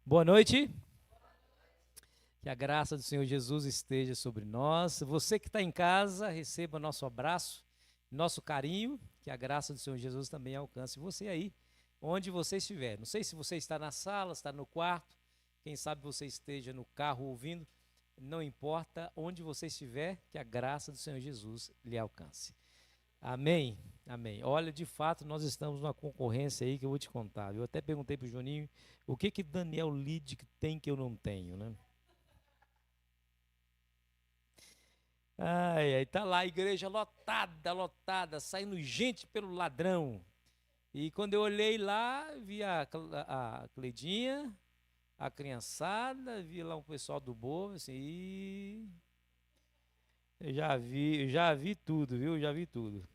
Boa noite. Que a graça do Senhor Jesus esteja sobre nós. Você que está em casa, receba nosso abraço, nosso carinho. Que a graça do Senhor Jesus também alcance você aí, onde você estiver. Não sei se você está na sala, está no quarto. Quem sabe você esteja no carro ouvindo. Não importa onde você estiver, que a graça do Senhor Jesus lhe alcance. Amém? Amém. Olha, de fato, nós estamos numa concorrência aí que eu vou te contar. Eu até perguntei para o Juninho o que Daniel Lide tem que eu não tenho, né? Ai, ai, tá lá a igreja lotada, lotada, saindo gente pelo ladrão. E quando eu olhei lá, vi a Cleidinha, a criançada, vi lá o pessoal do Bovo, assim, eu já vi tudo, viu? Já vi tudo.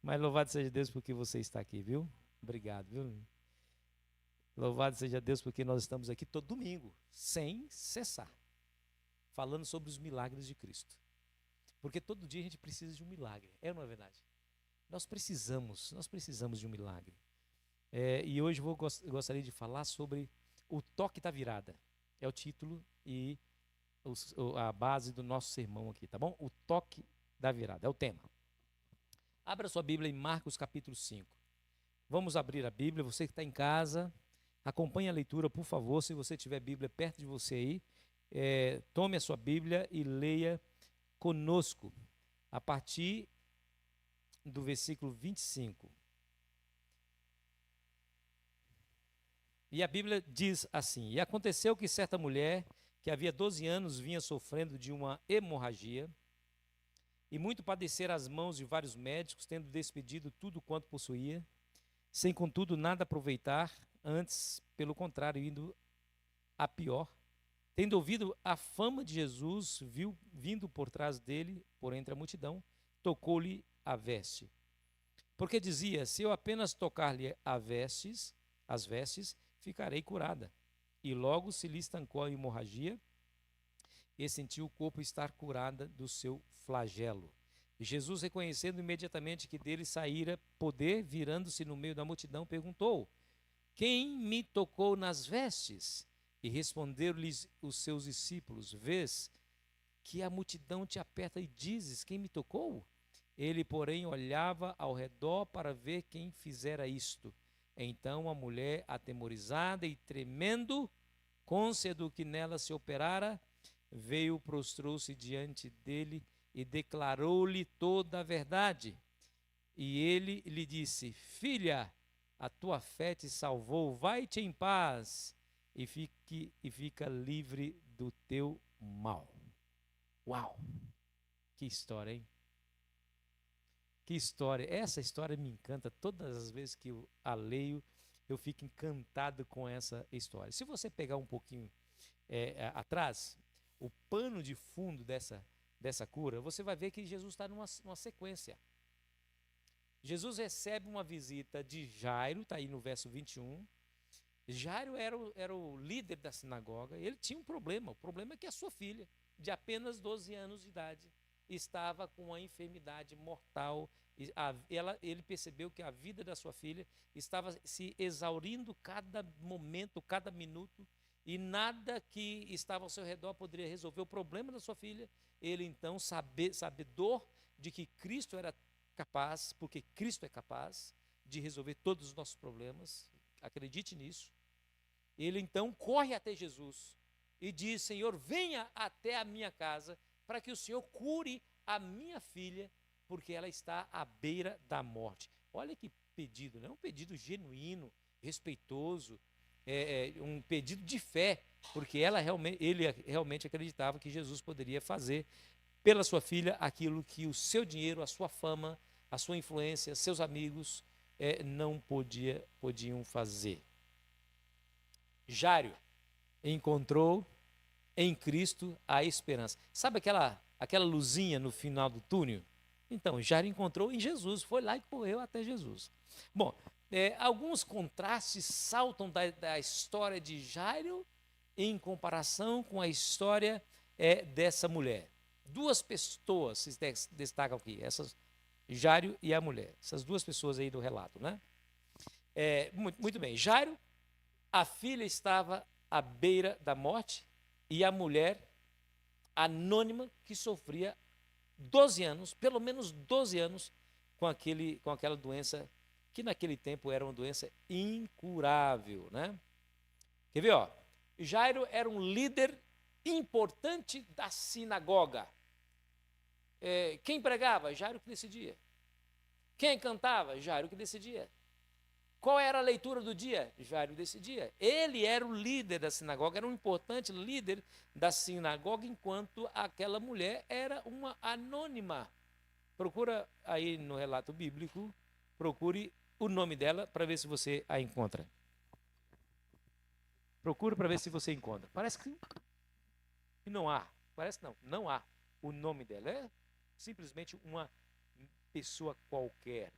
Mas louvado seja Deus porque você está aqui, viu? Obrigado, viu? Louvado seja Deus porque nós estamos aqui todo domingo, sem cessar, falando sobre os milagres de Cristo. Porque todo dia a gente precisa de um milagre, é ou não é verdade? Nós precisamos de um milagre. E hoje gostaria de falar sobre o toque da virada. É o título e a base do nosso sermão aqui, tá bom? O toque da virada, é o tema. Abra sua Bíblia em Marcos capítulo 5. Vamos abrir a Bíblia, você que está em casa, acompanhe a leitura, por favor. Se você tiver Bíblia perto de você aí, tome a sua Bíblia e leia conosco, a partir do versículo 25. E a Bíblia diz assim: E aconteceu que certa mulher, que havia 12 anos vinha sofrendo de uma hemorragia, e muito padecera às mãos de vários médicos, tendo despedido tudo quanto possuía, sem contudo nada aproveitar, antes, pelo contrário, indo a pior. Tendo ouvido a fama de Jesus, viu vindo por trás dele, por entre a multidão, tocou-lhe a veste. Porque dizia: se eu apenas tocar-lhe as vestes, ficarei curada. E logo se lhe estancou a hemorragia e sentiu o corpo estar curada do seu flagelo. E Jesus, reconhecendo imediatamente que dele saíra poder, virando-se no meio da multidão, perguntou: quem me tocou nas vestes? E responderam-lhes os seus discípulos: vês que a multidão te aperta e dizes: quem me tocou? Ele, porém, olhava ao redor para ver quem fizera isto. Então a mulher, atemorizada e tremendo, cônscia do que nela se operara, veio, prostrou-se diante dele e declarou-lhe toda a verdade. E ele lhe disse: filha, a tua fé te salvou, vai-te em paz e fica livre do teu mal. Uau! Que história, hein? Que história. Essa história me encanta. Todas as vezes que eu a leio, eu fico encantado com essa história. Se você pegar um pouquinho atrás, o pano de fundo dessa cura, você vai ver que Jesus está numa sequência. Jesus recebe uma visita de Jairo, está aí no verso 21. Jairo era o líder da sinagoga, ele tinha um problema. O problema é que a sua filha, de apenas 12 anos de idade, estava com uma enfermidade mortal. Ele percebeu que a vida da sua filha estava se exaurindo cada momento, cada minuto, e nada que estava ao seu redor poderia resolver o problema da sua filha. Ele então, sabedor de que Cristo era capaz, porque Cristo é capaz de resolver todos os nossos problemas, acredite nisso. Ele então corre até Jesus e diz: Senhor, venha até a minha casa para que o Senhor cure a minha filha, porque ela está à beira da morte. Olha que pedido, né? Um pedido genuíno, respeitoso, um pedido de fé, porque ele realmente acreditava que Jesus poderia fazer pela sua filha aquilo que o seu dinheiro, a sua fama, a sua influência, seus amigos não podiam fazer. Jairo encontrou em Cristo a esperança. Sabe aquela luzinha no final do túnel? Então, Jairo encontrou em Jesus, foi lá e correu até Jesus. Bom, alguns contrastes saltam da história de Jairo em comparação com a história dessa mulher. Duas pessoas se destacam aqui, Jairo e a mulher, essas duas pessoas aí do relato, né? Muito bem, Jairo, a filha estava à beira da morte, e a mulher anônima que sofria 12 anos, pelo menos 12 anos, com aquela doença que naquele tempo era uma doença incurável, né? Quer ver, ó? Jairo era um líder importante da sinagoga. Quem pregava? Jairo que decidia. Quem cantava? Jairo que decidia. Qual era a leitura do dia? Jairo decidia. Ele era o líder da sinagoga, era um importante líder da sinagoga, enquanto aquela mulher era uma anônima. Procura aí no relato bíblico, procure o nome dela para ver se você a encontra. Procure para ver se você encontra. Parece que não há. Parece que não há o nome dela. É simplesmente uma pessoa qualquer.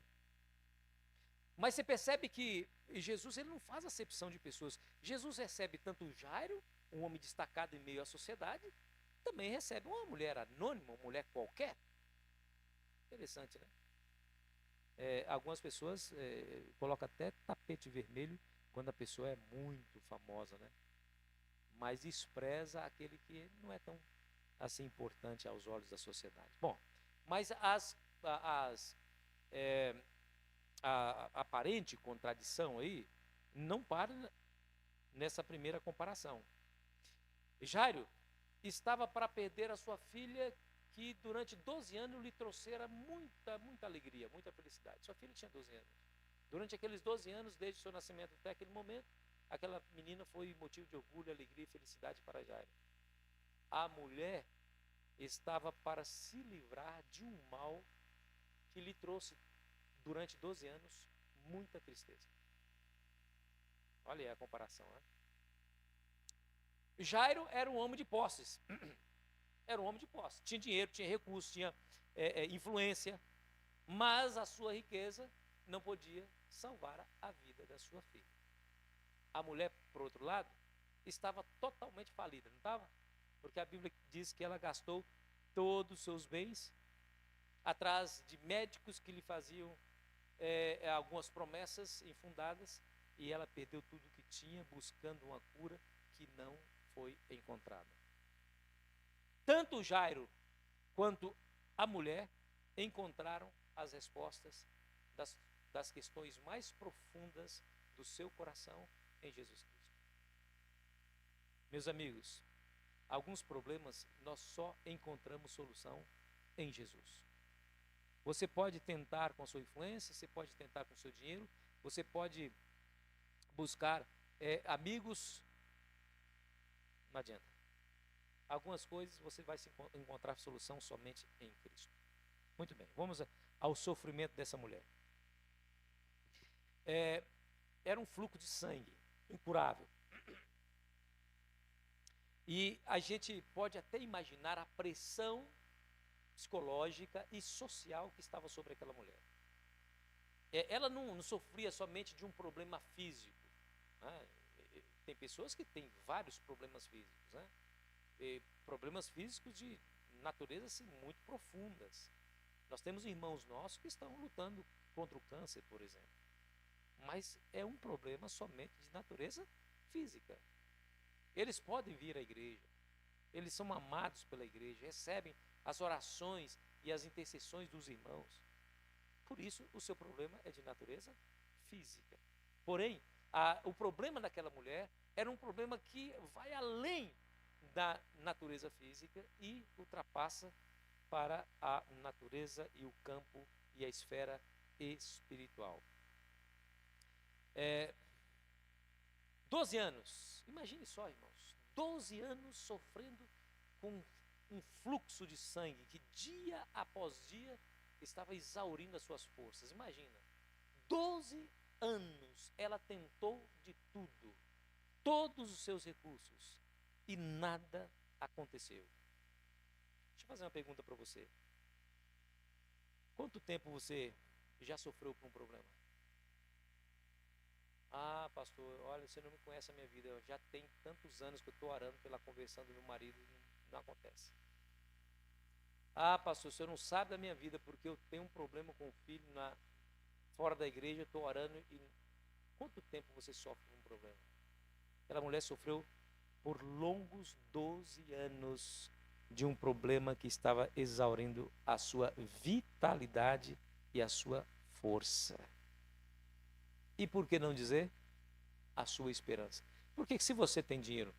Mas você percebe que Jesus ele não faz acepção de pessoas. Jesus recebe tanto Jairo, um homem destacado em meio à sociedade, também recebe uma mulher anônima, uma mulher qualquer. Interessante, né? Algumas pessoas colocam até tapete vermelho quando a pessoa é muito famosa, né? Mas despreza aquele que não é tão assim importante aos olhos da sociedade. Bom, mas a aparente contradição aí não para nessa primeira comparação. Jairo estava para perder a sua filha, que durante 12 anos lhe trouxera muita alegria, muita felicidade. Sua filha tinha 12 anos. Durante aqueles 12 anos, desde o seu nascimento até aquele momento, aquela menina foi motivo de orgulho, alegria e felicidade para Jairo. A mulher estava para se livrar de um mal que lhe trouxe durante 12 anos muita tristeza. Olha aí a comparação, né? Jairo era um homem de posses. Era um homem de posse. Tinha dinheiro, tinha recursos, tinha influência, mas a sua riqueza não podia salvar a vida da sua filha. A mulher, por outro lado, estava totalmente falida, não estava? Porque a Bíblia diz que ela gastou todos os seus bens atrás de médicos que lhe faziam algumas promessas infundadas, e ela perdeu tudo o que tinha buscando uma cura que não foi encontrada. Tanto Jairo quanto a mulher encontraram as respostas das questões mais profundas do seu coração em Jesus Cristo. Meus amigos, alguns problemas nós só encontramos solução em Jesus. Você pode tentar com a sua influência, você pode tentar com o seu dinheiro, você pode buscar amigos, não adianta. Algumas coisas você vai encontrar solução somente em Cristo. Muito bem, vamos ao sofrimento dessa mulher. Era um fluxo de sangue incurável. E a gente pode até imaginar a pressão psicológica e social que estava sobre aquela mulher. Ela não sofria somente de um problema físico, né? Tem pessoas que têm vários problemas físicos, né? Problemas físicos de natureza assim, muito profundas. Nós temos irmãos nossos que estão lutando contra o câncer, por exemplo. Mas é um problema somente de natureza física. Eles podem vir à igreja, eles são amados pela igreja, recebem as orações e as intercessões dos irmãos. Por isso, o seu problema é de natureza física. Porém, o problema daquela mulher era um problema que vai além da natureza física e ultrapassa para a natureza e o campo e a esfera espiritual. 12 anos, imagine só, irmãos, 12 anos sofrendo com um fluxo de sangue que dia após dia estava exaurindo as suas forças. Imagina, 12 anos ela tentou de tudo, todos os seus recursos, e nada aconteceu. Deixa eu fazer uma pergunta para você. Quanto tempo você já sofreu por um problema? Ah, pastor, olha, você não me conhece a minha vida. Já tem tantos anos que eu estou orando pela conversão do meu marido e não acontece. Ah, pastor, o senhor não sabe da minha vida porque eu tenho um problema com o filho fora da igreja, eu estou orando e... Quanto tempo você sofre com um problema? Aquela mulher sofreu por longos 12 anos de um problema que estava exaurindo a sua vitalidade e a sua força. E por que não dizer a sua esperança? Porque se você tem dinheiro,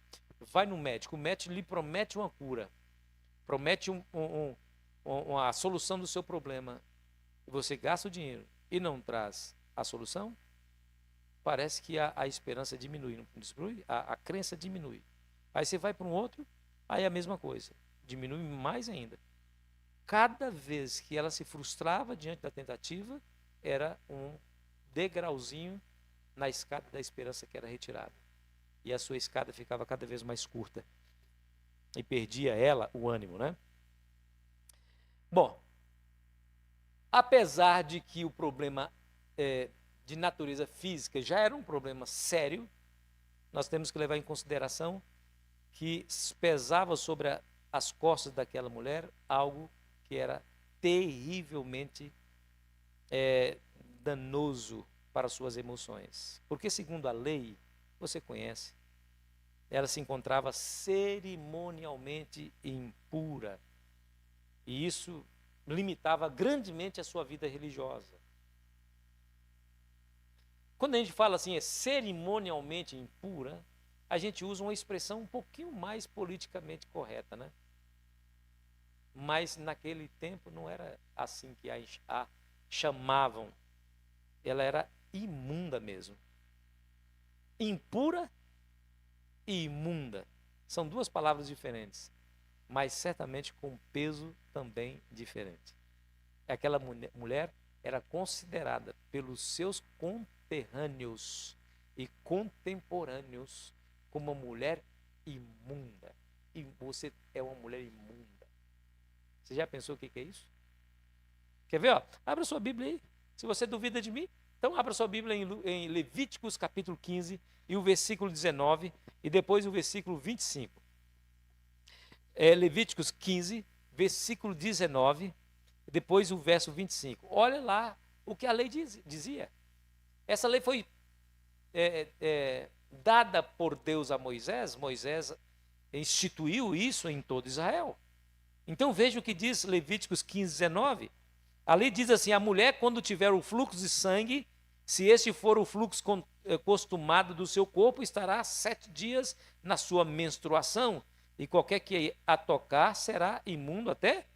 vai no médico, o médico lhe promete uma cura, promete a solução do seu problema, e você gasta o dinheiro e não traz a solução, parece que a esperança diminui, não diminui? A crença diminui. Aí você vai para um outro, aí é a mesma coisa, diminui mais ainda. Cada vez que ela se frustrava diante da tentativa, era um degrauzinho na escada da esperança que era retirada. E a sua escada ficava cada vez mais curta. E perdia ela o ânimo, né? Bom, apesar de que o problema de natureza física já era um problema sério, nós temos que levar em consideração que pesava sobre as costas daquela mulher algo que era terrivelmente danoso para suas emoções. Porque, segundo a lei, você conhece, ela se encontrava cerimonialmente impura. E isso limitava grandemente a sua vida religiosa. Quando a gente fala assim, é cerimonialmente impura, a gente usa uma expressão um pouquinho mais politicamente correta, né? Mas naquele tempo não era assim que a chamavam. Ela era imunda mesmo. Impura e imunda. São duas palavras diferentes, mas certamente com peso também diferente. Aquela mulher era considerada pelos seus conterrâneos e contemporâneos como uma mulher imunda. E você é uma mulher imunda. Você já pensou o que é isso? Quer ver? Ó? Abra sua Bíblia aí. Se você duvida de mim, então abra sua Bíblia em Levíticos capítulo 15 e o versículo 19 e depois o versículo 25. Levíticos 15, versículo 19 e depois o verso 25. Olha lá o que a lei dizia. Essa lei foi dada por Deus a Moisés. Moisés instituiu isso em todo Israel. Então veja o que diz Levíticos 15, 19. A lei diz assim: a mulher, quando tiver o fluxo de sangue, se este for o fluxo costumado do seu corpo, estará 7 dias na sua menstruação, e qualquer que a tocar será imundo até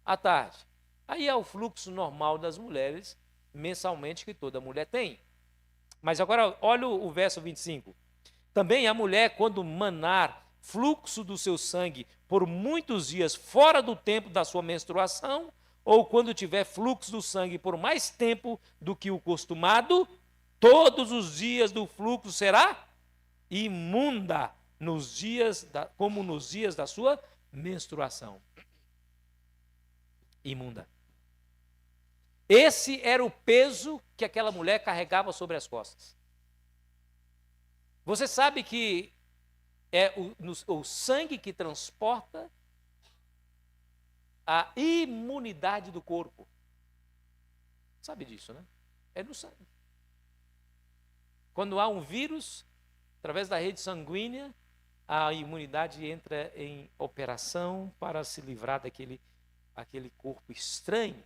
à tarde. Aí é o fluxo normal das mulheres, mensalmente, que toda mulher tem. Mas agora, olha o verso 25. Também a mulher, quando manar fluxo do seu sangue por muitos dias fora do tempo da sua menstruação, ou quando tiver fluxo do sangue por mais tempo do que o costumado, todos os dias do fluxo será imunda, como nos dias da sua menstruação. Imunda. Esse era o peso que aquela mulher carregava sobre as costas. Você sabe que é o sangue que transporta a imunidade do corpo. Sabe disso, né? É no sangue. Quando há um vírus, através da rede sanguínea, a imunidade entra em operação para se livrar daquele corpo estranho.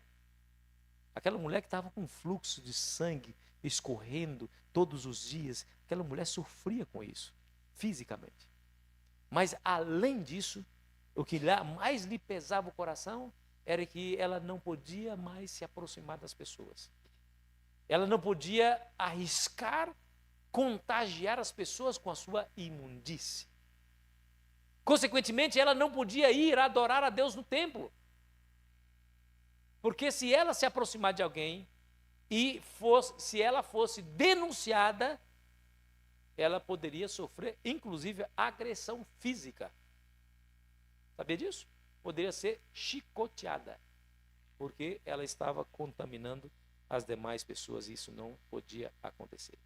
Aquela mulher que estava com fluxo de sangue escorrendo todos os dias, aquela mulher sofria com isso, fisicamente. Mas, além disso, o que mais lhe pesava o coração era que ela não podia mais se aproximar das pessoas. Ela não podia arriscar contagiar as pessoas com a sua imundície. Consequentemente, ela não podia ir adorar a Deus no templo. Porque se ela se aproximar de alguém e se ela fosse denunciada, ela poderia sofrer, inclusive, agressão física. Sabia disso? Poderia ser chicoteada, porque ela estava contaminando as demais pessoas e isso não podia acontecer.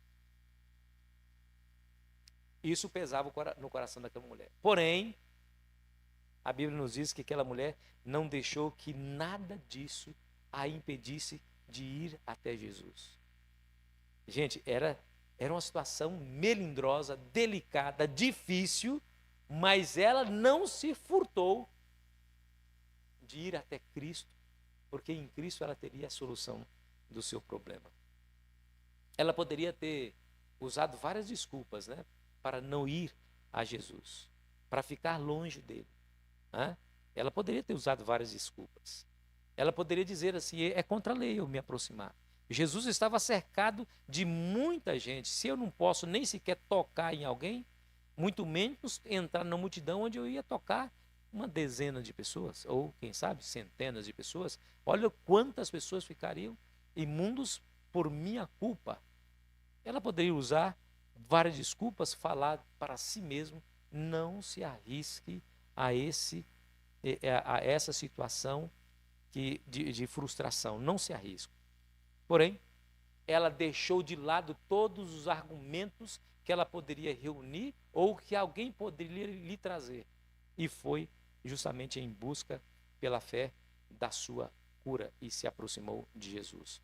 Isso pesava no coração daquela mulher. Porém, a Bíblia nos diz que aquela mulher não deixou que nada disso a impedisse de ir até Jesus. Gente, era uma situação melindrosa, delicada, difícil, mas ela não se furtou de ir até Cristo, porque em Cristo ela teria a solução do seu problema. Ela poderia ter usado várias desculpas, né, para não ir a Jesus, para ficar longe dele, né? Ela poderia ter usado várias desculpas. Ela poderia dizer assim: é contra a lei eu me aproximar. Jesus estava cercado de muita gente. Se eu não posso nem sequer tocar em alguém, muito menos entrar na multidão onde eu ia tocar uma dezena de pessoas, ou quem sabe centenas de pessoas. Olha quantas pessoas ficariam imundos por minha culpa. Ela poderia usar várias desculpas, falar para si mesmo: não se arrisque a essa situação de frustração, não se arrisque. Porém, ela deixou de lado todos os argumentos que ela poderia reunir ou que alguém poderia lhe trazer, e foi justamente em busca, pela fé, da sua cura, e se aproximou de Jesus.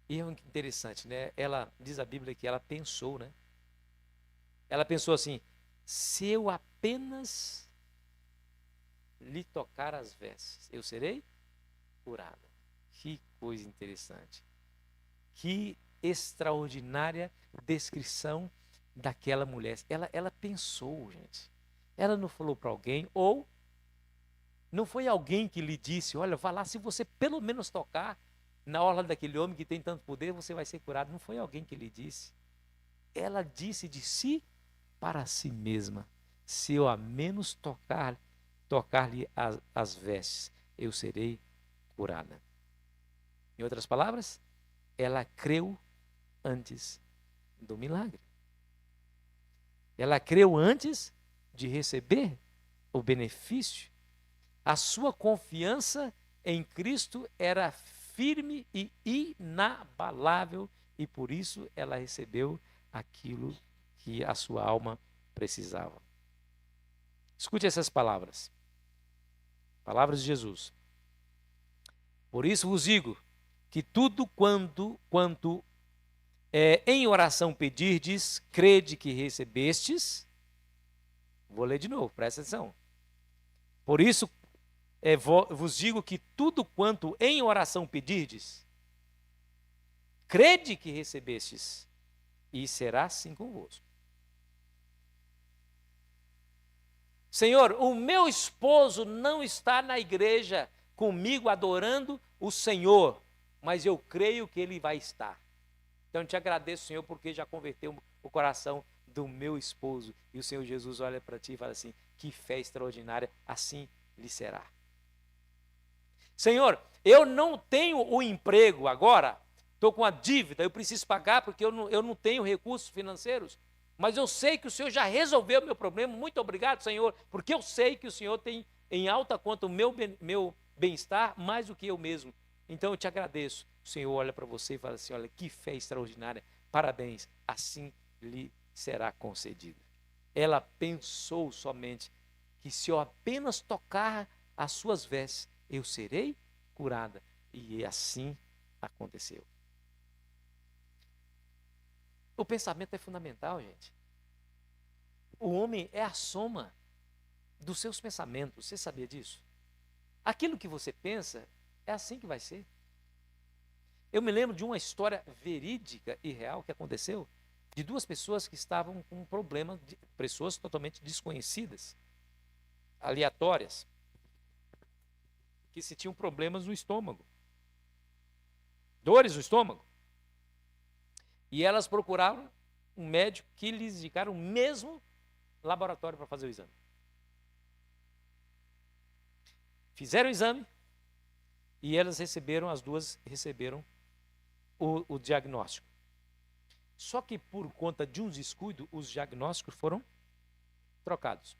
E é interessante, né? Ela diz a Bíblia que ela pensou, né? Ela pensou assim: se eu apenas lhe tocar as vestes, eu serei curada. Que coisa interessante. Que extraordinária descrição daquela mulher. Ela pensou, gente. Ela não falou para alguém, ou não foi alguém que lhe disse: olha, vá lá, se você pelo menos tocar na orla daquele homem que tem tanto poder, você vai ser curado. Não foi alguém que lhe disse. Ela disse de si para si mesma: se eu a menos tocar-lhe as vestes, eu serei curada. Em outras palavras, ela creu antes do milagre. Ela creu antes de receber o benefício. A sua confiança em Cristo era firme e inabalável, e por isso ela recebeu aquilo que a sua alma precisava. Escute essas palavras. Palavras de Jesus. Por isso vos digo que tudo quanto em oração pedirdes, crede que recebestes. Vou ler de novo, presta atenção. Por isso vos digo que tudo quanto em oração pedirdes, crede que recebestes, e será assim convosco. Senhor, o meu esposo não está na igreja comigo adorando o Senhor, mas eu creio que ele vai estar. Então eu te agradeço, Senhor, porque já converteu o coração do meu esposo. E o Senhor Jesus olha para ti e fala assim: que fé extraordinária, assim lhe será. Senhor, eu não tenho o emprego agora, estou com a dívida, eu preciso pagar porque eu não tenho recursos financeiros, mas eu sei que o Senhor já resolveu o meu problema. Muito obrigado, Senhor, porque eu sei que o Senhor tem em alta conta o meu bem-estar mais do que eu mesmo. Então eu te agradeço. O Senhor olha para você e fala assim: olha, que fé extraordinária, parabéns, assim lhe será concedido. Ela pensou somente que se eu apenas tocar as suas vestes, eu serei curada. E assim aconteceu. O pensamento é fundamental, gente. O homem é a soma dos seus pensamentos. Você sabia disso? Aquilo que você pensa, é assim que vai ser. Eu me lembro de uma história verídica e real que aconteceu, de duas pessoas que estavam com um problema, pessoas totalmente desconhecidas, aleatórias, que se tinham problemas no estômago, dores no estômago. E elas procuraram um médico que lhes indicaram o mesmo laboratório para fazer o exame. Fizeram o exame e as duas receberam o diagnóstico. Só que por conta de um descuido, os diagnósticos foram trocados.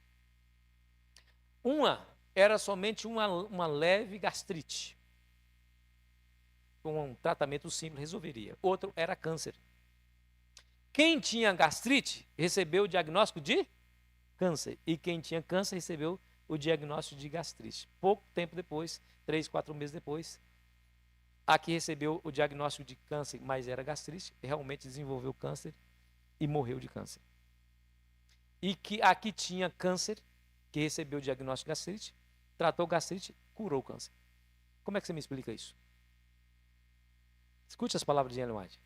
Uma era somente uma leve gastrite. Com um tratamento simples resolveria. Outro era câncer. Quem tinha gastrite recebeu o diagnóstico de câncer. E quem tinha câncer recebeu o diagnóstico de gastrite. Pouco tempo depois, 3, 4 meses depois, a que recebeu o diagnóstico de câncer, mas era gastrite, realmente desenvolveu câncer e morreu de câncer. e que aqui tinha câncer, que recebeu o diagnóstico de gastrite, tratou gastrite, curou o câncer. Como é que você me explica isso? Escute as palavras de Ellen White.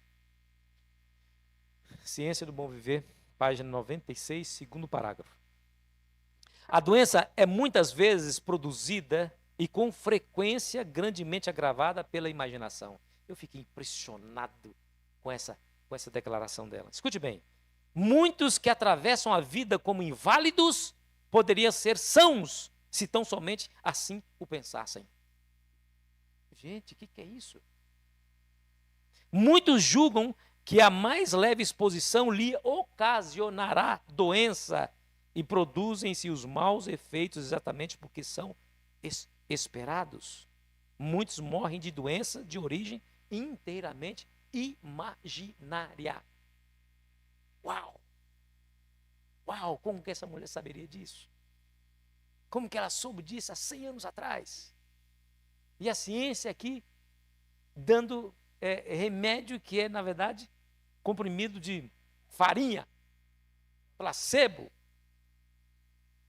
Ciência do Bom Viver, página 96, segundo parágrafo. A doença é muitas vezes produzida e com frequência grandemente agravada pela imaginação. Eu fiquei impressionado com essa declaração dela. Escute bem. Muitos que atravessam a vida como inválidos poderiam ser sãos se tão somente assim o pensassem. Gente, o que é isso? Muitos julgam que a mais leve exposição lhe ocasionará doença e produzem-se os maus efeitos exatamente porque são esperados. Muitos morrem de doença de origem inteiramente imaginária. Uau! Uau, como que essa mulher saberia disso? Como que ela soube disso há 100 anos atrás? E a ciência aqui dando remédio que é, na verdade, comprimido de farinha, placebo,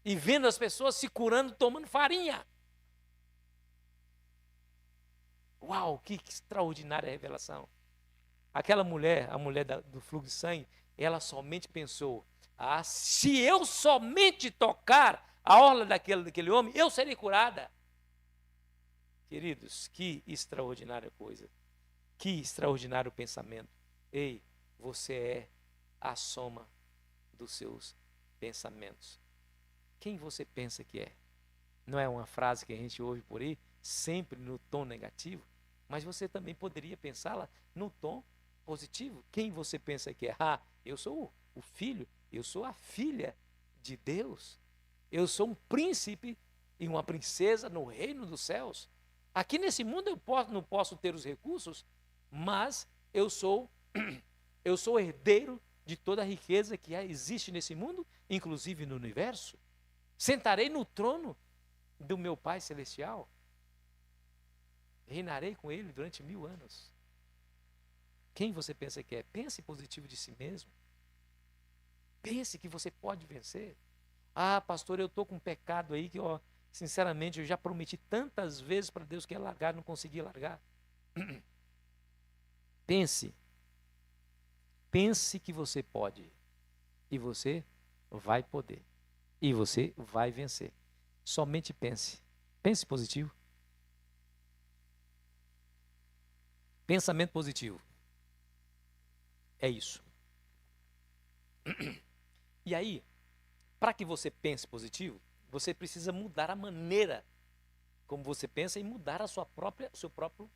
e vendo as pessoas se curando tomando farinha. Uau, que extraordinária revelação. Aquela mulher, a mulher do fluxo de sangue, ela somente pensou, se eu somente tocar a orla daquele homem, eu serei curada. Queridos, que extraordinária coisa. Que extraordinário pensamento. Ei, você é a soma dos seus pensamentos. Quem você pensa que é? Não é uma frase que a gente ouve por aí, sempre no tom negativo, mas você também poderia pensá-la no tom positivo. Quem você pensa que é? Eu sou o filho, eu sou a filha de Deus. Eu sou um príncipe e uma princesa no reino dos céus. Aqui nesse mundo eu não posso ter os recursos, mas eu sou herdeiro de toda a riqueza que existe nesse mundo, inclusive no universo. Sentarei no trono do meu Pai Celestial. Reinarei com Ele durante 1000 anos. Quem você pensa que é? Pense positivo de si mesmo. Pense que você pode vencer. Pastor, eu estou com um pecado aí que, sinceramente, eu já prometi tantas vezes para Deus que ia largar, não consegui largar. Pense que você pode. E você vai poder. E você vai vencer. Somente pense. Pense positivo. Pensamento positivo. É isso. E aí, para que você pense positivo, você precisa mudar a maneira como você pensa e mudar seu próprio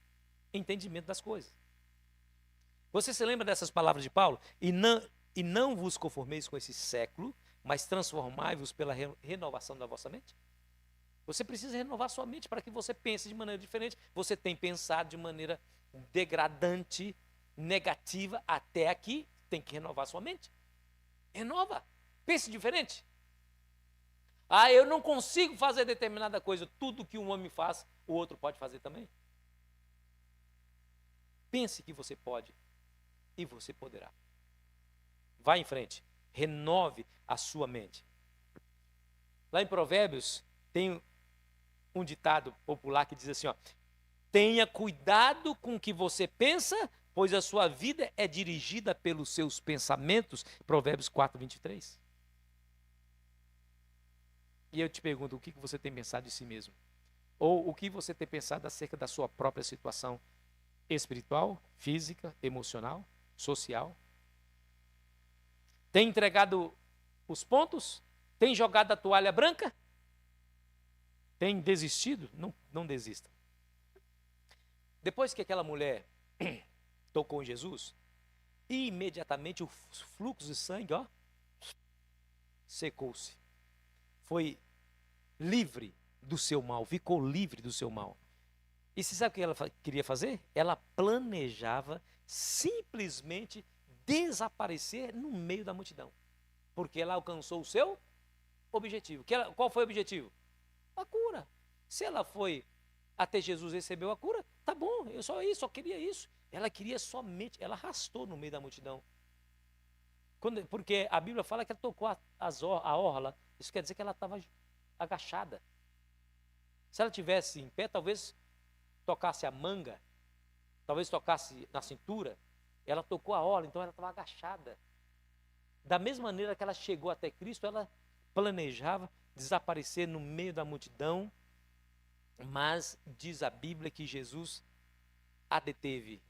entendimento das coisas. Você se lembra dessas palavras de Paulo? E não vos conformeis com esse século, mas transformai-vos pela renovação da vossa mente? Você precisa renovar sua mente para que você pense de maneira diferente. Você tem pensado de maneira degradante, negativa até aqui, tem que renovar sua mente. Renova, pense diferente. Eu não consigo fazer determinada coisa. Tudo que um homem faz, o outro pode fazer também. Pense que você pode e você poderá. Vá em frente, renove a sua mente. Lá em Provérbios tem um ditado popular que diz assim, tenha cuidado com o que você pensa, pois a sua vida é dirigida pelos seus pensamentos. Provérbios 4, 23. E eu te pergunto, o que você tem pensado de si mesmo? Ou o que você tem pensado acerca da sua própria situação espiritual, física, emocional, social? Tem entregado os pontos? Tem jogado a toalha branca? Tem desistido? Não desista. Depois que aquela mulher tocou em Jesus, imediatamente o fluxo de sangue, secou-se. Foi livre do seu mal, ficou livre do seu mal. E você sabe o que ela queria fazer? Ela planejava simplesmente desaparecer no meio da multidão. Porque ela alcançou o seu objetivo. Qual foi o objetivo? A cura. Se ela foi até Jesus e recebeu a cura, tá bom, eu só queria isso. Ela queria somente, ela arrastou no meio da multidão. Porque a Bíblia fala que ela tocou a orla, isso quer dizer que ela estava agachada. Se ela tivesse em pé, talvez tocasse a manga, talvez tocasse na cintura. Ela tocou a orla, então ela estava agachada. Da mesma maneira que ela chegou até Cristo, ela planejava desaparecer no meio da multidão, mas diz a Bíblia que Jesus a deteve.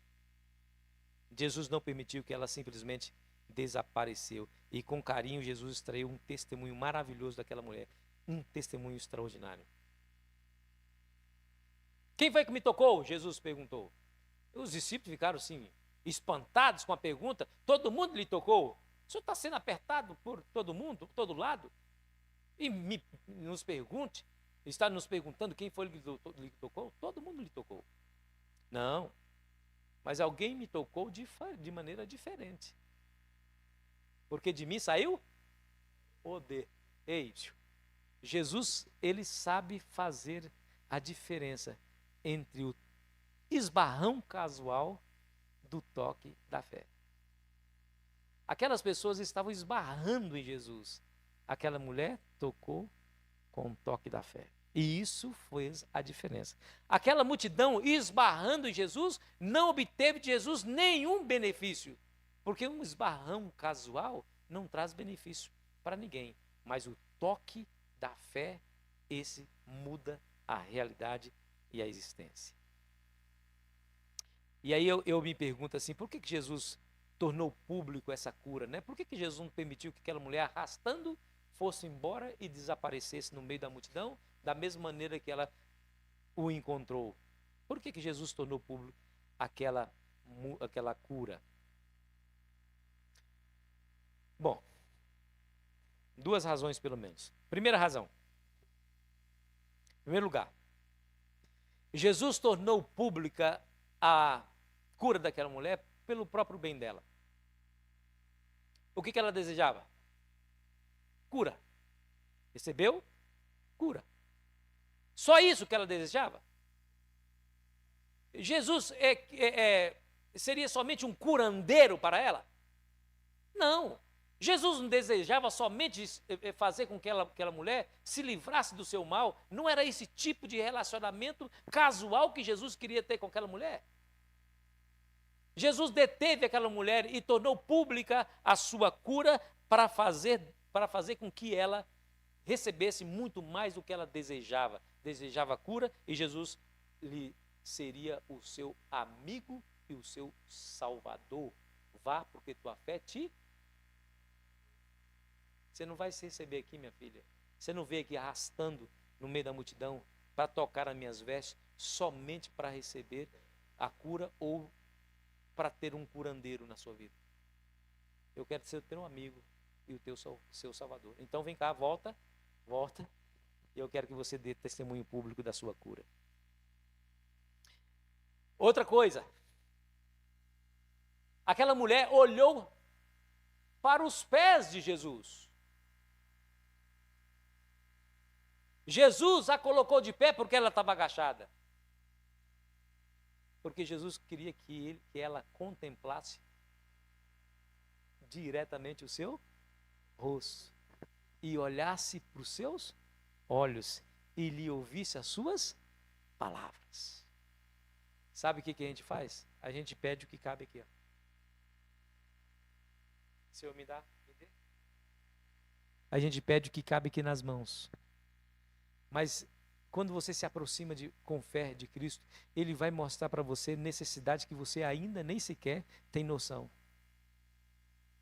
Jesus não permitiu que ela simplesmente desapareceu. E com carinho, Jesus extraiu um testemunho maravilhoso daquela mulher. Um testemunho extraordinário. Quem foi que me tocou? Jesus perguntou. Os discípulos ficaram assim, espantados com a pergunta. Todo mundo lhe tocou? O senhor está sendo apertado por todo mundo, por todo lado? E nos pergunte, está nos perguntando quem foi que lhe tocou? Todo mundo lhe tocou. Não, mas alguém me tocou de maneira diferente. Porque de mim saiu poder. Ei, Jesus, ele sabe fazer a diferença entre o esbarrão casual do toque da fé. Aquelas pessoas estavam esbarrando em Jesus. Aquela mulher tocou com o toque da fé. E isso fez a diferença. Aquela multidão esbarrando em Jesus não obteve de Jesus nenhum benefício. Porque um esbarrão casual não traz benefício para ninguém. Mas o toque da fé, esse muda a realidade e a existência. E aí eu me pergunto assim, por que Jesus tornou público essa cura, né? Por que Jesus não permitiu que aquela mulher arrastando fosse embora e desaparecesse no meio da multidão, da mesma maneira que ela o encontrou? Por que Jesus tornou público aquela cura? Bom, duas razões pelo menos. Primeira razão. Em primeiro lugar, Jesus tornou pública a cura daquela mulher pelo próprio bem dela. O que ela desejava? Cura. Recebeu? Cura. Só isso que ela desejava? Jesus seria somente um curandeiro para ela? Não. Jesus não desejava somente fazer com que aquela mulher se livrasse do seu mal. Não era esse tipo de relacionamento casual que Jesus queria ter com aquela mulher. Jesus deteve aquela mulher e tornou pública a sua cura para fazer com que ela recebesse muito mais do que ela desejava. Desejava cura e Jesus lhe seria o seu amigo e o seu salvador. Vá, porque tua fé te... Você não vai se receber aqui, minha filha. Você não veio aqui arrastando no meio da multidão para tocar as minhas vestes somente para receber a cura ou para ter um curandeiro na sua vida. Eu quero ser o teu amigo e o teu seu salvador. Então vem cá, volta, e eu quero que você dê testemunho público da sua cura. Outra coisa, aquela mulher olhou para os pés de Jesus. Jesus a colocou de pé porque ela estava agachada. Porque Jesus queria que ela contemplasse diretamente o seu rosto e olhasse para os seus olhos e lhe ouvisse as suas palavras. Sabe o que a gente faz? A gente pede o que cabe aqui. Ó. Senhor, me dê. A gente pede o que cabe aqui nas mãos. Mas quando você se aproxima com fé de Cristo, Ele vai mostrar para você necessidades que você ainda nem sequer tem noção.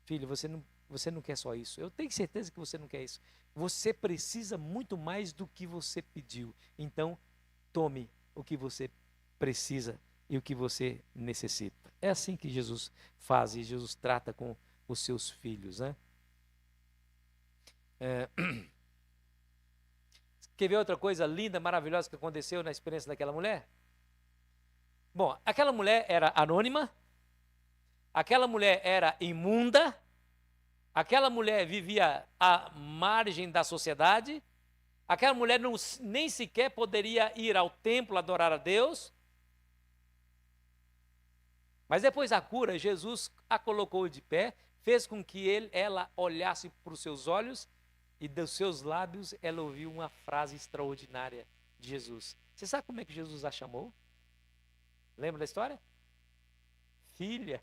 Filho, você não quer só isso. Eu tenho certeza que você não quer isso. Você precisa muito mais do que você pediu. Então, tome o que você precisa e o que você necessita. É assim que Jesus faz e Jesus trata com os seus filhos, né? Quer ver outra coisa linda, maravilhosa que aconteceu na experiência daquela mulher? Bom, aquela mulher era anônima, aquela mulher era imunda, aquela mulher vivia à margem da sociedade, aquela mulher nem sequer poderia ir ao templo adorar a Deus. Mas depois da cura, Jesus a colocou de pé, fez com que ela olhasse para os seus olhos e dos seus lábios ela ouviu uma frase extraordinária de Jesus. Você sabe como é que Jesus a chamou? Lembra da história? Filha.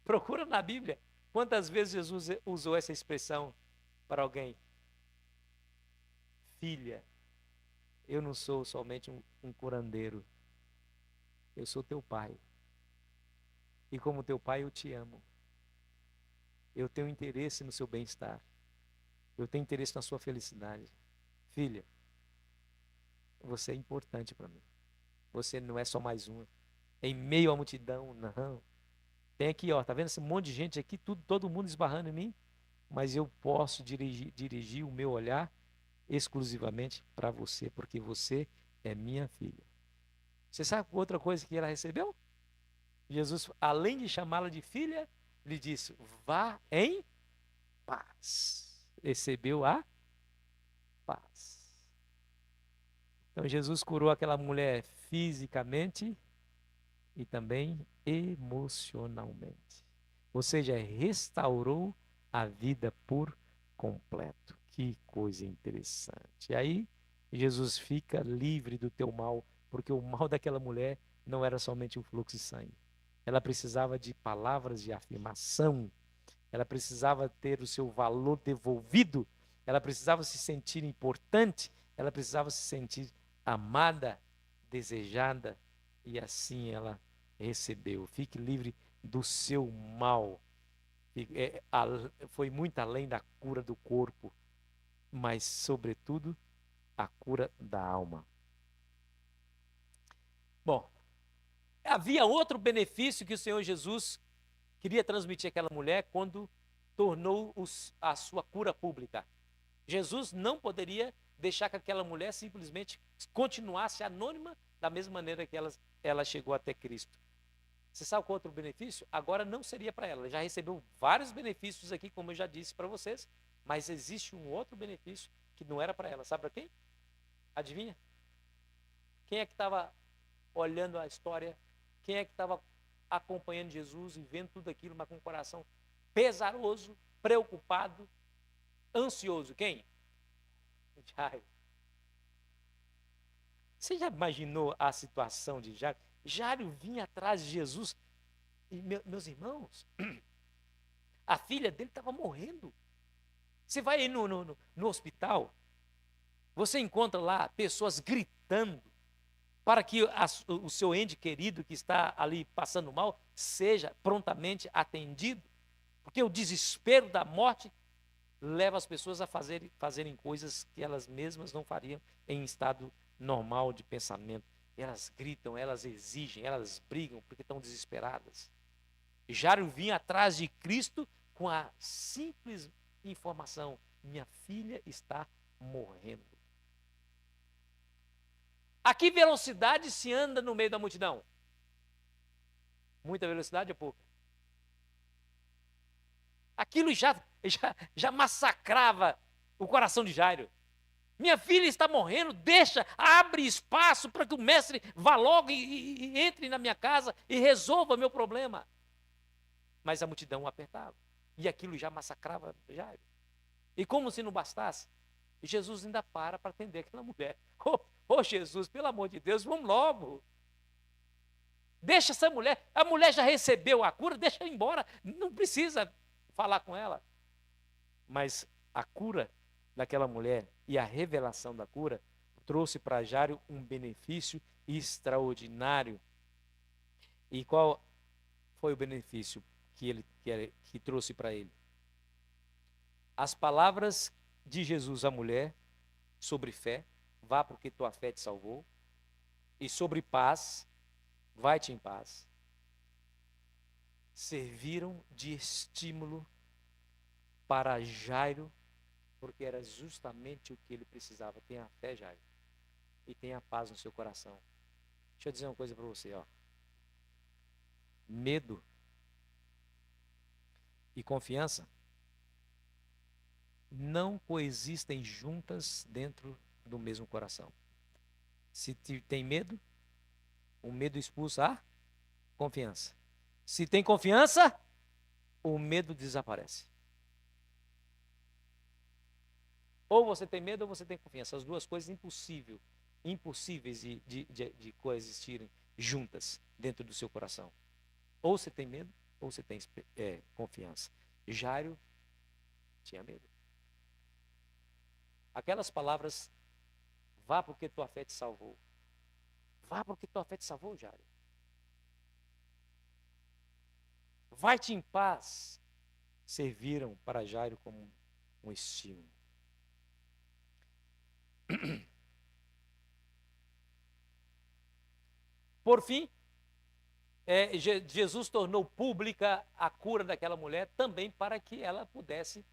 Procura na Bíblia quantas vezes Jesus usou essa expressão para alguém. Filha, eu não sou somente um curandeiro. Eu sou teu pai. E como teu pai eu te amo. Eu tenho interesse no seu bem-estar. Eu tenho interesse na sua felicidade. Filha, você é importante para mim. Você não é só mais uma. Em meio à multidão, não. Tem aqui, ó, tá vendo esse monte de gente aqui, todo mundo esbarrando em mim? Mas eu posso dirigir o meu olhar exclusivamente para você, porque você é minha filha. Você sabe outra coisa que ela recebeu? Jesus, além de chamá-la de filha, lhe disse, vá em paz. Recebeu a paz. Então Jesus curou aquela mulher fisicamente e também emocionalmente. Ou seja, restaurou a vida por completo. Que coisa interessante. E aí Jesus fica livre do teu mal, porque o mal daquela mulher não era somente um fluxo de sangue. Ela precisava de palavras de afirmação. Ela precisava ter o seu valor devolvido. Ela precisava se sentir importante. Ela precisava se sentir amada, desejada. E assim ela recebeu. Fique livre do seu mal. Foi muito além da cura do corpo, mas, sobretudo, a cura da alma. Bom, havia outro benefício que o Senhor Jesus queria transmitir àquela mulher quando tornou a sua cura pública. Jesus não poderia deixar que aquela mulher simplesmente continuasse anônima da mesma maneira que ela chegou até Cristo. Você sabe qual outro benefício? Agora não seria para ela. Ela já recebeu vários benefícios aqui, como eu já disse para vocês, mas existe um outro benefício que não era para ela. Sabe para quem? Adivinha? Quem é que estava olhando a história? Quem é que estava acompanhando Jesus e vendo tudo aquilo, mas com o coração pesaroso, preocupado, ansioso? Quem? Jairo. Você já imaginou a situação de Jairo? Jairo vinha atrás de Jesus e, meus irmãos, a filha dele estava morrendo. Você vai aí no hospital, você encontra lá pessoas gritando para que o seu ente querido que está ali passando mal seja prontamente atendido, porque o desespero da morte leva as pessoas a fazerem coisas que elas mesmas não fariam em estado normal de pensamento. Elas gritam, elas exigem, elas brigam porque estão desesperadas. Jairo vinha atrás de Cristo com a simples informação: minha filha está morrendo. A que velocidade se anda no meio da multidão? Muita velocidade ou pouca? Aquilo já massacrava o coração de Jairo. Minha filha está morrendo, abre espaço para que o mestre vá logo e entre na minha casa e resolva meu problema. Mas a multidão o apertava. E aquilo já massacrava Jairo. E como se não bastasse, Jesus ainda para atender aquela mulher. Oh, Jesus, pelo amor de Deus, vamos logo. Deixa essa mulher, a mulher já recebeu a cura, deixa ela embora, não precisa falar com ela. Mas a cura daquela mulher e a revelação da cura trouxe para Jairo um benefício extraordinário. E qual foi o benefício que trouxe para ele? As palavras de Jesus à mulher sobre fé, vá porque tua fé te salvou, e sobre paz, vai-te em paz, serviram de estímulo para Jairo, porque era justamente o que ele precisava. Tenha fé, Jairo, e tenha paz no seu coração. Deixa eu dizer uma coisa para você, ó. Medo e confiança não coexistem juntas dentro do mesmo coração. Se tem medo, o medo expulsa a confiança. Se tem confiança, o medo desaparece. Ou você tem medo ou você tem confiança. As duas coisas impossíveis de coexistirem juntas dentro do seu coração. Ou você tem medo ou você tem confiança. Jairo tinha medo. Aquelas palavras, vá porque tua fé te salvou. Vá porque tua fé te salvou, Jairo. Vai-te em paz. Serviram para Jairo como um estímulo. Por fim, Jesus tornou pública a cura daquela mulher também para que ela pudesse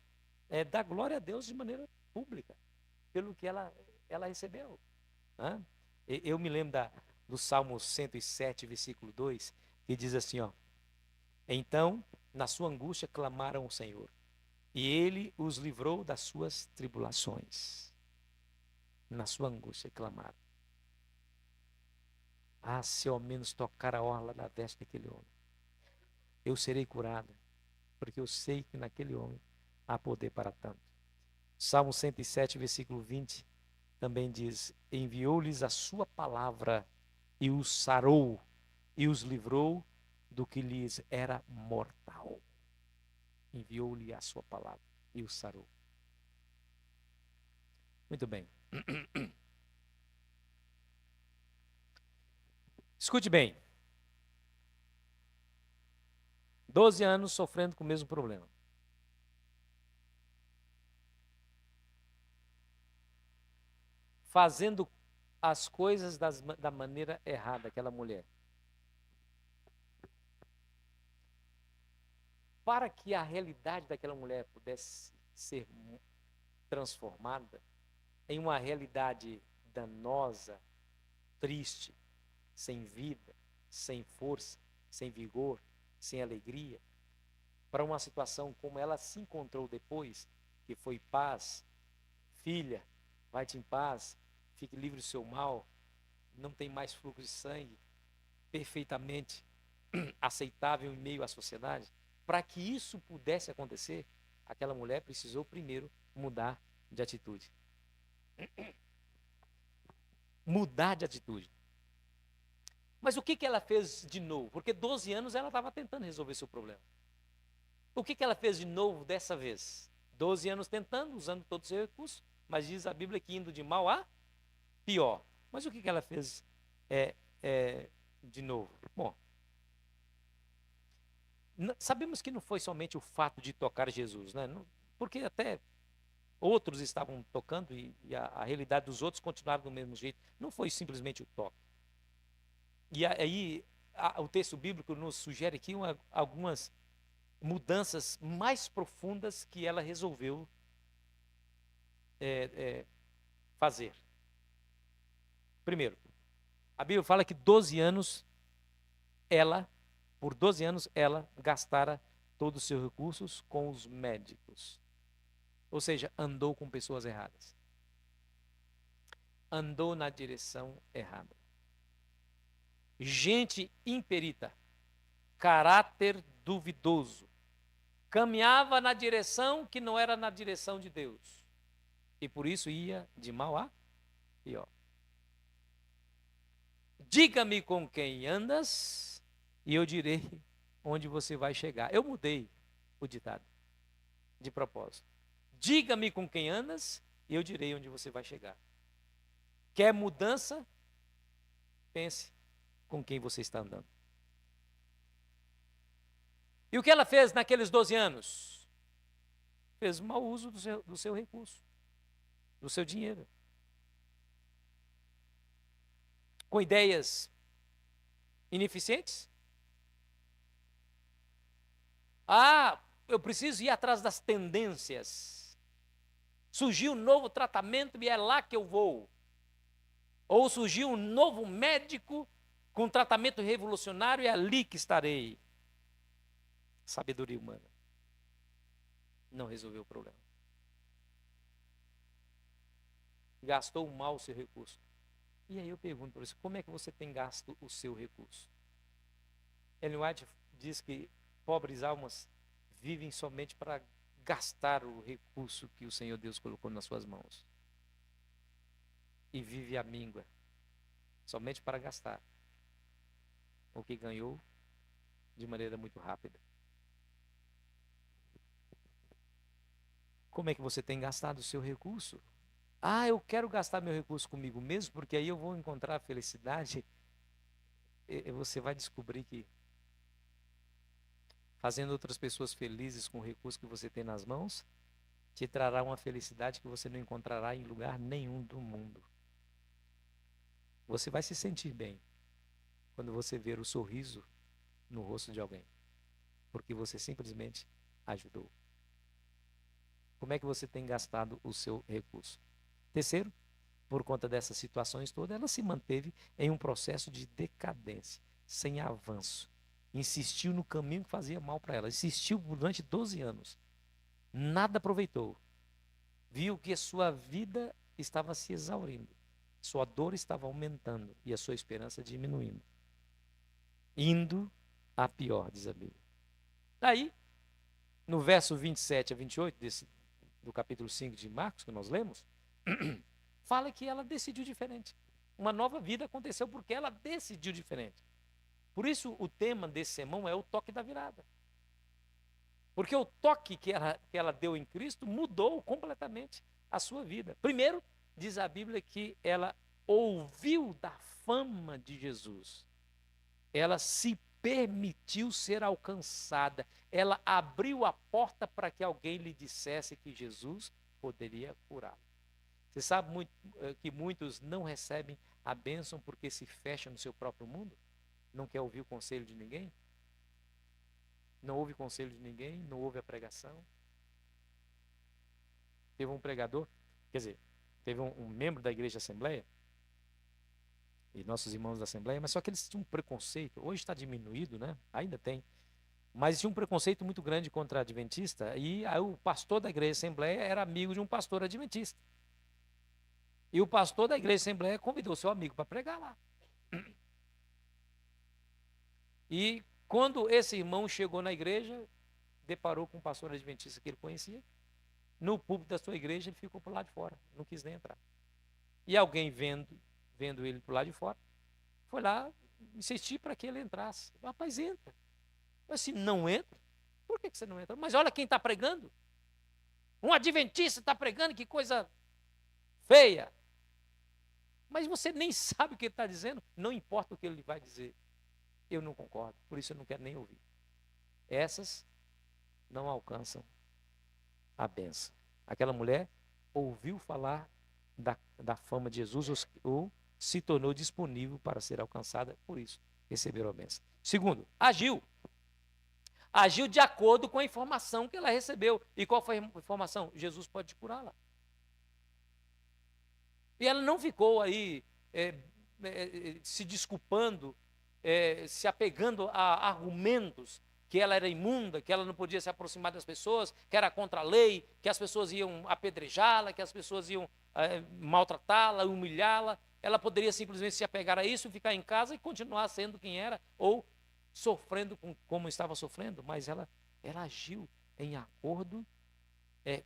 dar glória a Deus de maneira pública, pelo que ela recebeu. Eu me lembro do Salmo 107, versículo 2, que diz assim, ó: então, na sua angústia, clamaram ao Senhor, e Ele os livrou das suas tribulações. Na sua angústia, clamaram. Ah, se ao menos tocar a orla da veste daquele homem, eu serei curada, porque eu sei que naquele homem há poder para tanto. Salmo 107, versículo 20, também diz: enviou-lhes a sua palavra e os sarou, e os livrou do que lhes era mortal. Enviou-lhe a sua palavra e os sarou. Muito bem. Escute bem. 12 anos sofrendo com o mesmo problema. Fazendo as coisas da maneira errada, aquela mulher. Para que a realidade daquela mulher pudesse ser transformada em uma realidade danosa, triste, sem vida, sem força, sem vigor, sem alegria, para uma situação como ela se encontrou depois, que foi paz, filha, vai-te em paz, fique livre do seu mal, não tem mais fluxo de sangue, perfeitamente aceitável em meio à sociedade. Para que isso pudesse acontecer, aquela mulher precisou primeiro mudar de atitude. Mudar de atitude. Mas o que ela fez de novo? Porque 12 anos ela estava tentando resolver seu problema. O que ela fez de novo dessa vez? 12 anos tentando, usando todo o seu recurso, mas diz a Bíblia que indo de mal a pior. Mas o que ela fez de novo? Bom, sabemos que não foi somente o fato de tocar Jesus, né? Porque até outros estavam tocando e a realidade dos outros continuava do mesmo jeito. Não foi simplesmente o toque. E aí o texto bíblico nos sugere aqui algumas mudanças mais profundas que ela resolveu fazer. Primeiro, a Bíblia fala que por 12 anos, ela gastara todos os seus recursos com os médicos. Ou seja, andou com pessoas erradas. Andou na direção errada. Gente imperita, caráter duvidoso, caminhava na direção que não era na direção de Deus. E por isso ia de mal a pior. Diga-me com quem andas e eu direi onde você vai chegar. Eu mudei o ditado de propósito. Diga-me com quem andas e eu direi onde você vai chegar. Quer mudança? Pense com quem você está andando. E o que ela fez naqueles 12 anos? Fez mau uso do seu recurso, do seu dinheiro. Com ideias ineficientes? Ah, eu preciso ir atrás das tendências. Surgiu um novo tratamento e é lá que eu vou. Ou surgiu um novo médico com tratamento revolucionário e é ali que estarei. Sabedoria humana não resolveu o problema. Gastou mal o seu recurso. E aí eu pergunto para você, como é que você tem gasto o seu recurso? Ellen White diz que pobres almas vivem somente para gastar o recurso que o Senhor Deus colocou nas suas mãos. E vive a míngua, somente para gastar o que ganhou de maneira muito rápida. Como é que você tem gastado o seu recurso? Ah, eu quero gastar meu recurso comigo mesmo, porque aí eu vou encontrar a felicidade. E você vai descobrir que fazendo outras pessoas felizes com o recurso que você tem nas mãos, te trará uma felicidade que você não encontrará em lugar nenhum do mundo. Você vai se sentir bem quando você ver o sorriso no rosto de alguém, porque você simplesmente ajudou. Como é que você tem gastado o seu recurso? Terceiro, por conta dessas situações todas, ela se manteve em um processo de decadência, sem avanço. Insistiu no caminho que fazia mal para ela. Insistiu durante 12 anos. Nada aproveitou. Viu que a sua vida estava se exaurindo. Sua dor estava aumentando e a sua esperança diminuindo. Indo a pior, diz a Bíblia. Daí, no verso 27 a 28 do capítulo 5 de Marcos, que nós lemos, fala que ela decidiu diferente. Uma nova vida aconteceu porque ela decidiu diferente. Por isso, o tema desse sermão é o toque da virada. Porque o toque que ela deu em Cristo mudou completamente a sua vida. Primeiro, diz a Bíblia que ela ouviu da fama de Jesus. Ela se permitiu ser alcançada. Ela abriu a porta para que alguém lhe dissesse que Jesus poderia curá-la. Você sabe que muitos não recebem a bênção porque se fecham no seu próprio mundo? Não quer ouvir o conselho de ninguém? Não ouve conselho de ninguém? Não ouve a pregação? Teve um pregador, quer dizer, teve um membro da igreja Assembleia, e nossos irmãos da Assembleia, mas só que eles tinham um preconceito, hoje está diminuído, né? Ainda tem, mas tinha um preconceito muito grande contra a adventista, e aí o pastor da igreja Assembleia era amigo de um pastor adventista. E o pastor da igreja Assembleia convidou seu amigo para pregar lá. E quando esse irmão chegou na igreja, deparou com um pastor adventista que ele conhecia, no púlpito da sua igreja ele ficou por lá de fora, não quis nem entrar. E alguém vendo ele por lá de fora, foi lá insistir para que ele entrasse. O rapaz, entra. Mas se não entra, por que você não entra? Mas olha quem está pregando. Um adventista está pregando, que coisa feia. Mas você nem sabe o que ele está dizendo, não importa o que ele vai dizer. Eu não concordo, por isso eu não quero nem ouvir. Essas não alcançam a bênção. Aquela mulher ouviu falar da fama de Jesus ou se tornou disponível para ser alcançada, por isso receberam a bênção. Segundo, agiu. Agiu de acordo com a informação que ela recebeu. E qual foi a informação? Jesus pode curá-la. E ela não ficou aí se desculpando, se apegando a argumentos que ela era imunda, que ela não podia se aproximar das pessoas, que era contra a lei, que as pessoas iam apedrejá-la, que as pessoas iam maltratá-la, humilhá-la. Ela poderia simplesmente se apegar a isso, ficar em casa e continuar sendo quem era, ou sofrendo como estava sofrendo, mas ela agiu em acordo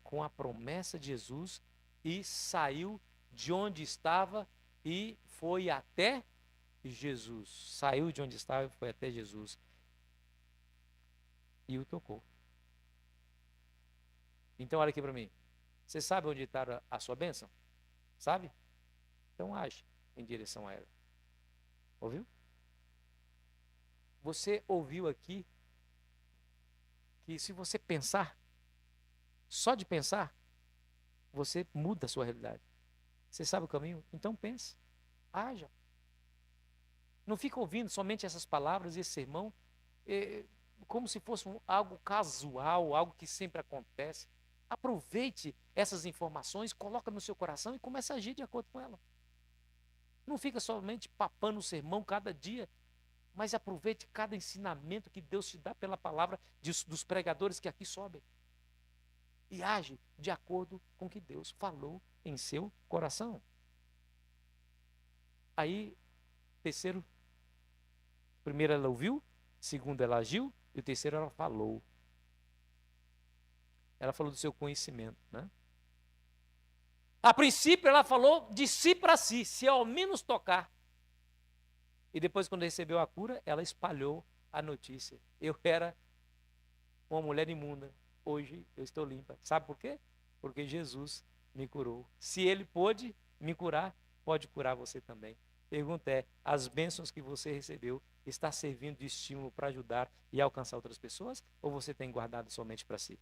com a promessa de Jesus e saiu de onde estava e foi até Jesus. Saiu de onde estava e foi até Jesus. E o tocou. Então, olha aqui para mim. Você sabe onde está a sua bênção? Sabe? Então, age em direção a ela. Ouviu? Você ouviu aqui que se você pensar, só de pensar, você muda a sua realidade. Você sabe o caminho? Então pense. Haja. Não fica ouvindo somente essas palavras e esse sermão como se fosse algo casual, algo que sempre acontece. Aproveite essas informações, coloca no seu coração e comece a agir de acordo com ela. Não fica somente papando o sermão cada dia, mas aproveite cada ensinamento que Deus te dá pela palavra dos pregadores que aqui sobem. E age de acordo com o que Deus falou em seu coração. Aí, terceiro, primeiro ela ouviu, segundo ela agiu, e o terceiro ela falou. Ela falou do seu conhecimento, né? A princípio, ela falou de si para si, se ao menos tocar. E depois, quando recebeu a cura, ela espalhou a notícia. Eu era uma mulher imunda, hoje eu estou limpa. Sabe por quê? Porque Jesus me curou. Se ele pôde me curar, pode curar você também. Pergunta é, as bênçãos que você recebeu está servindo de estímulo para ajudar e alcançar outras pessoas? Ou você tem guardado somente para si?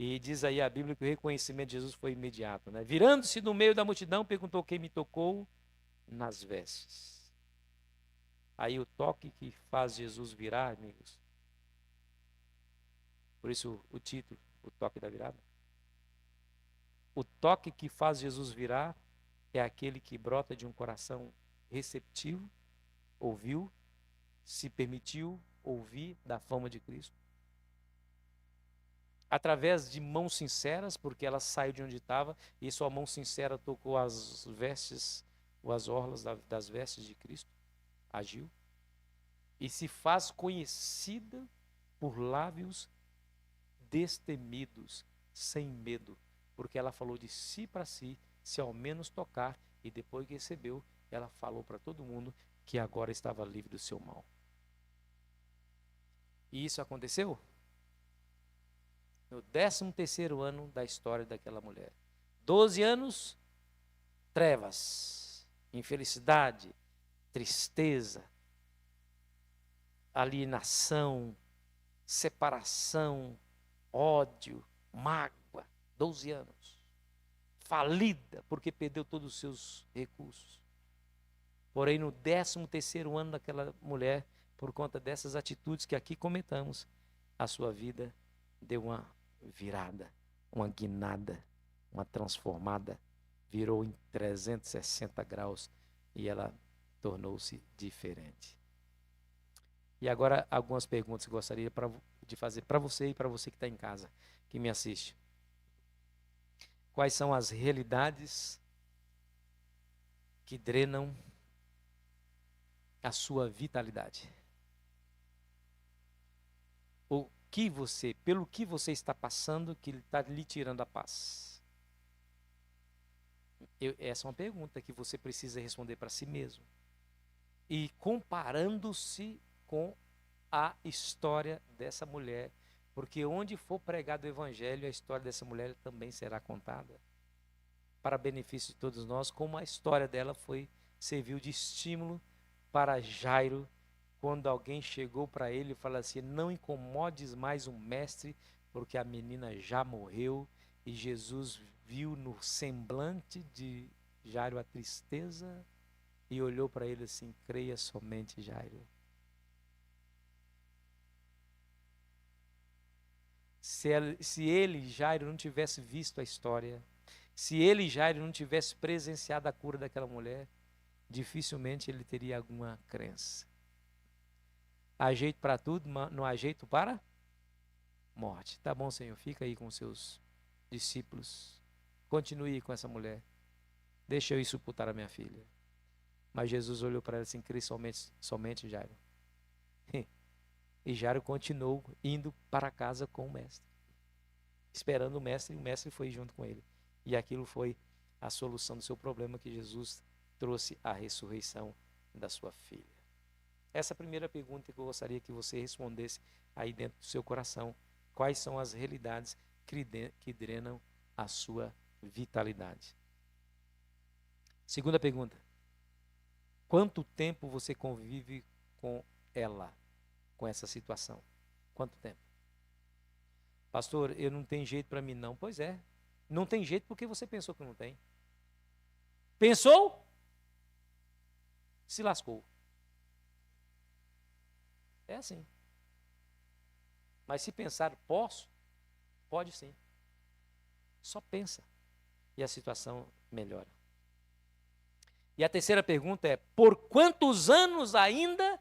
E diz aí a Bíblia que o reconhecimento de Jesus foi imediato, né? Virando-se no meio da multidão, perguntou quem me tocou nas vestes. Aí o toque que faz Jesus virar, amigos. Por isso o título, o toque da virada. O toque que faz Jesus virar é aquele que brota de um coração receptivo, ouviu, se permitiu ouvir da fama de Cristo. Através de mãos sinceras, porque ela saiu de onde estava e sua mão sincera tocou as vestes, ou as orlas das vestes de Cristo, agiu. E se faz conhecida por lábios destemidos, sem medo, porque ela falou de si para si, se ao menos tocar, e depois que recebeu, ela falou para todo mundo que agora estava livre do seu mal. E isso aconteceu no 13º ano da história daquela mulher. 12 anos, trevas, infelicidade, tristeza, alienação, separação, ódio, mágoa. 12 anos. Falida, porque perdeu todos os seus recursos. Porém, no 13º ano daquela mulher, por conta dessas atitudes que aqui comentamos, a sua vida deu uma virada, uma guinada, uma transformada, virou em 360 graus e ela tornou-se diferente. E agora algumas perguntas que eu gostaria de fazer para você e para você que está em casa, que me assiste. Quais são as realidades que drenam a sua vitalidade? Pelo que você está passando, que está lhe tirando a paz? Essa é uma pergunta que você precisa responder para si mesmo. E comparando-se com a história dessa mulher, porque onde for pregado o evangelho, a história dessa mulher também será contada, para benefício de todos nós, como a história dela serviu de estímulo para Jairo, quando alguém chegou para ele e falou assim: não incomodes mais o mestre, porque a menina já morreu. E Jesus viu no semblante de Jairo a tristeza e olhou para ele assim: creia somente, Jairo. Se ele, Jairo, não tivesse visto a história, se ele, Jairo, não tivesse presenciado a cura daquela mulher, dificilmente ele teria alguma crença. Há jeito para tudo, não há jeito para morte. Tá bom, Senhor, fica aí com seus discípulos. Continue com essa mulher. Deixa eu ir sepultar a minha filha. Mas Jesus olhou para ela assim: crê somente, Jairo. E Jairo continuou indo para casa com o mestre, esperando o mestre, e o mestre foi junto com ele. E aquilo foi a solução do seu problema, que Jesus trouxe a ressurreição da sua filha. Essa é a primeira pergunta que eu gostaria que você respondesse aí dentro do seu coração. Quais são as realidades que drenam a sua vitalidade? Segunda pergunta: quanto tempo você convive com ela, com essa situação? Quanto tempo? Pastor, eu não tenho jeito para mim não. Pois é, não tem jeito porque você pensou que não tem. Pensou? Se lascou. É assim. Mas se pensar posso, pode sim. Só pensa e a situação melhora. E a terceira pergunta é: por quantos anos ainda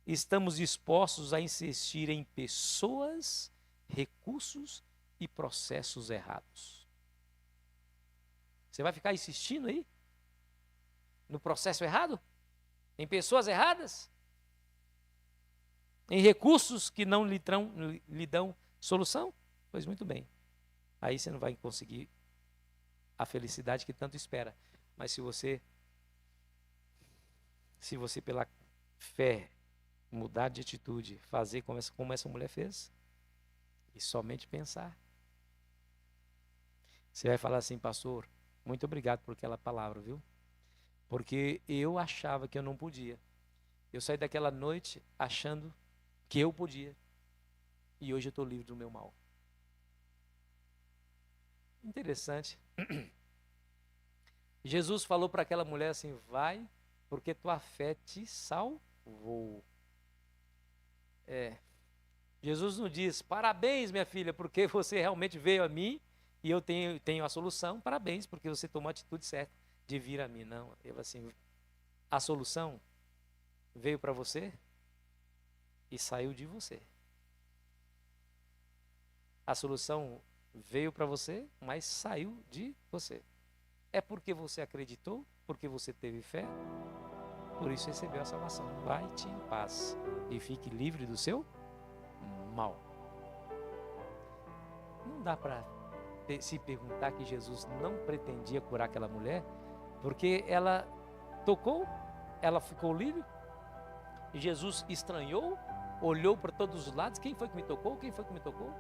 estamos dispostos a insistir em pessoas, recursos e processos errados? Você vai ficar insistindo aí? No processo errado? Em pessoas erradas? Em recursos que não lhe dão solução? Pois muito bem. Aí você não vai conseguir a felicidade que tanto espera. Mas se você pela fé mudar de atitude, fazer como essa mulher fez, e somente pensar, você vai falar assim: pastor, muito obrigado por aquela palavra, viu? Porque eu achava que eu não podia. Eu saí daquela noite achando que eu podia. E hoje eu estou livre do meu mal. Interessante. Jesus falou para aquela mulher assim: vai, porque tua fé te salvou. Jesus não diz: parabéns, minha filha, porque você realmente veio a mim e eu tenho a solução. Parabéns, porque você tomou a atitude certa de vir a mim. Não, ele assim: a solução veio para você e saiu de você. A solução veio para você, mas saiu de você. É porque você acreditou, porque você teve fé, por isso recebeu a salvação. Vai-te em paz e fique livre do seu mal. Não dá para se perguntar que Jesus não pretendia curar aquela mulher, porque ela tocou, ela ficou livre, e Jesus estranhou, olhou para todos os lados: quem foi que me tocou? Quem foi que me tocou?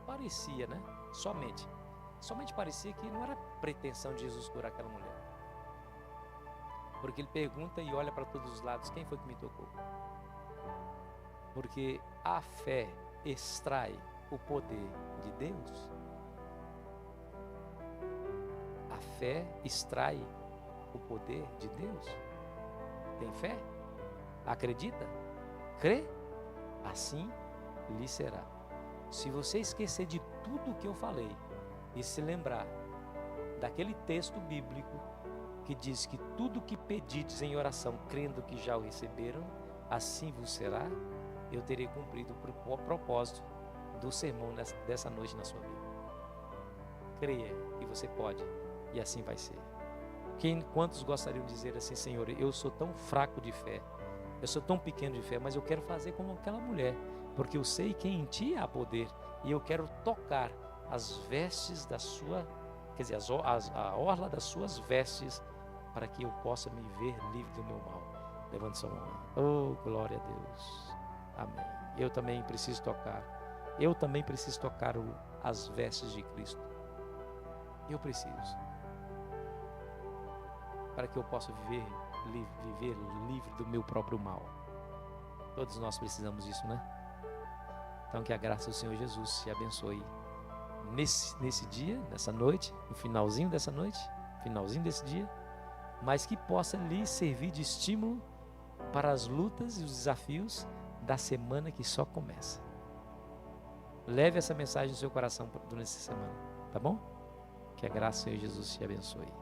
Parecia, né? Somente parecia que não era pretensão de Jesus curar aquela mulher. Porque ele pergunta e olha para todos os lados: quem foi que me tocou? Porque a fé extrai o poder de Deus. A fé extrai o poder de Deus. Tem fé? Acredita? Crê? Assim lhe será. Se você esquecer de tudo o que eu falei e se lembrar daquele texto bíblico que diz que tudo que pedides em oração, crendo que já o receberam, assim vos será, eu terei cumprido o propósito do sermão dessa noite na sua vida. Creia que você pode, e assim vai ser. Quantos gostariam de dizer assim: Senhor, eu sou tão fraco de fé, eu sou tão pequeno de fé, mas eu quero fazer como aquela mulher, porque eu sei que em ti há poder, e eu quero tocar as vestes da sua, quer dizer, a orla das suas vestes, para que eu possa me ver livre do meu mal. Levante sua mão. Oh, glória a Deus. Amém. Eu também preciso tocar as vestes de Cristo. Eu preciso, para que eu possa viver livre do meu próprio mal. Todos nós precisamos disso, né? Então que a graça do Senhor Jesus te abençoe nesse dia, nessa noite, no finalzinho dessa noite, finalzinho desse dia, mas que possa lhe servir de estímulo para as lutas e os desafios da semana que só começa. Leve essa mensagem no seu coração durante essa semana, tá bom? Que a graça do Senhor Jesus te abençoe.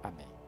Amém.